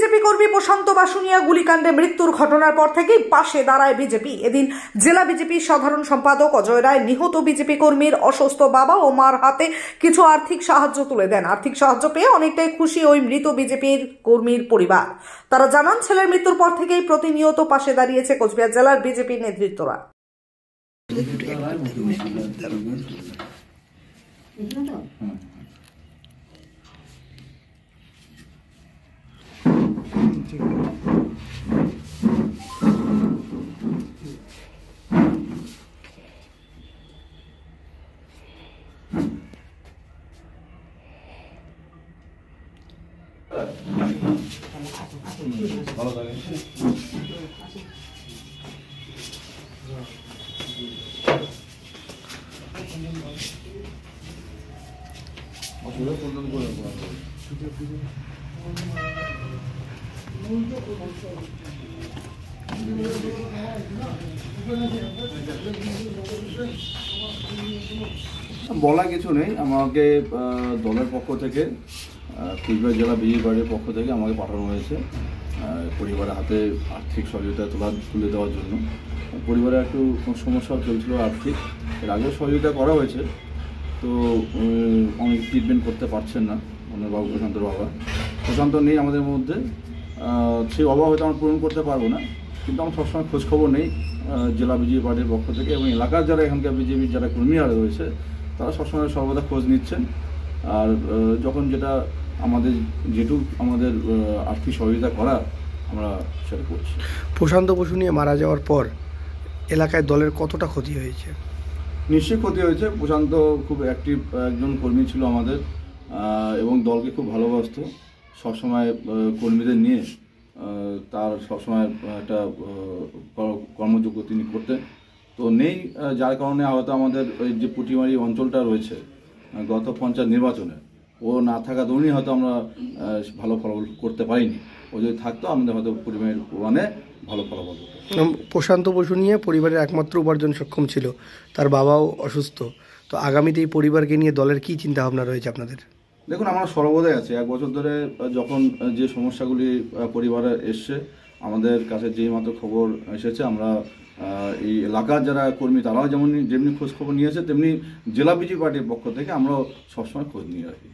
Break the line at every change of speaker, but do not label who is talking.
BJP কর্মী প্রশান্ত বাসুনিয়া গুলিকাণ্ডে মৃত্যুর ঘটনার পর থেকেই পাশে দাঁড়ায় বিজেপি। এদিন জেলা বিজেপির সাধারণ সম্পাদক অজয় রায় নিহত বিজেপি কর্মীর অসুস্থ বাবা ও মার হাতে কিছু আর্থিক সাহায্য তুলে দেন। আর্থিক সাহায্য পেয়ে অনেকটাই খুশি ওই মৃত বিজেপির কর্মীর পরিবার। তারা জানান, ছেলের মৃত্যুর পর থেকেই প্রতিনিয়ত পাশে দাঁড়িয়েছে কোচবিহার জেলার বিজেপি নেতৃত্বরা।
ভালো থাকে। বলা কিছু নেই, আমাকে দলের পক্ষ থেকে কোচবিহার জেলা বিজেপি পার্টির পক্ষ থেকে আমাকে পাঠানো হয়েছে পরিবারের হাতে আর্থিক সহযোগিতা তুলে দেওয়ার জন্য। পরিবারে একটু সমস্যা চলছিল আর্থিক, এর আগেও সহযোগিতা করা হয়েছে, তো অনেক ট্রিটমেন্ট করতে পারছেন না ওনার বাবু, প্রশান্তর বাবা। প্রশান্ত নেই আমাদের মধ্যে, সেই অভাব হয়তো আমরা পূরণ করতে পারবো না, কিন্তু আমরা সবসময় খোঁজখবর নেই জেলা বিজেপি পার্টির পক্ষ থেকে, এবং এলাকার যারা এখানকার বিজেপির যারা কর্মীরা রয়েছে তারা সবসময় সর্বদা খোঁজ নিচ্ছেন। আর যখন যেটা আমাদের আমাদের আর্থিক সহযোগিতা করা আমরা সেটা করছি।
প্রশান্ত বসু নিয়ে মারা যাওয়ার পর এলাকায় দলের কতটা ক্ষতি হয়েছে?
নিশ্চয়ই ক্ষতি হয়েছে। প্রশান্ত খুব অ্যাক্টিভ একজন কর্মী ছিল আমাদের, এবং দলকে খুব ভালোবাসত। সবসময় কর্মীদের নিয়ে তার সবসময় একটা কর্মযোগ্য তিনি করতেন। তো নেই, যার কারণে হয়তো আমাদের ওই যে পুটিমারি অঞ্চলটা রয়েছে গত পঞ্চায়েত নির্বাচনে ও না থাকা দরুনই হয়তো আমরা ভালো ফলাফল করতে পারিনি। ও যদি থাকতো আমাদের হয়তো পুটিমারির ওয়ানে ভালো ফলাফল হতো।
প্রশান্ত বসু নিয়ে পরিবারের একমাত্র উপার্জন সক্ষম ছিল, তার বাবাও অসুস্থ। তো আগামীতে এই পরিবারকে নিয়ে দলের কী চিন্তাভাবনা রয়েছে আপনাদের?
দেখুন, আমরা সর্বদাই আছি। 1 বছর ধরে যখন যে সমস্যাগুলি পরিবারে এসছে, আমাদের কাছে যেই মাত্র খবর এসেছে, আমরা এই এলাকার যারা কর্মী তারাও যেমনি খোঁজ খবর নিয়েছে, তেমনি জেলা বিজেপি পার্টির পক্ষ থেকে আমরাও সবসময় খোঁজ নিয়ে রাখি।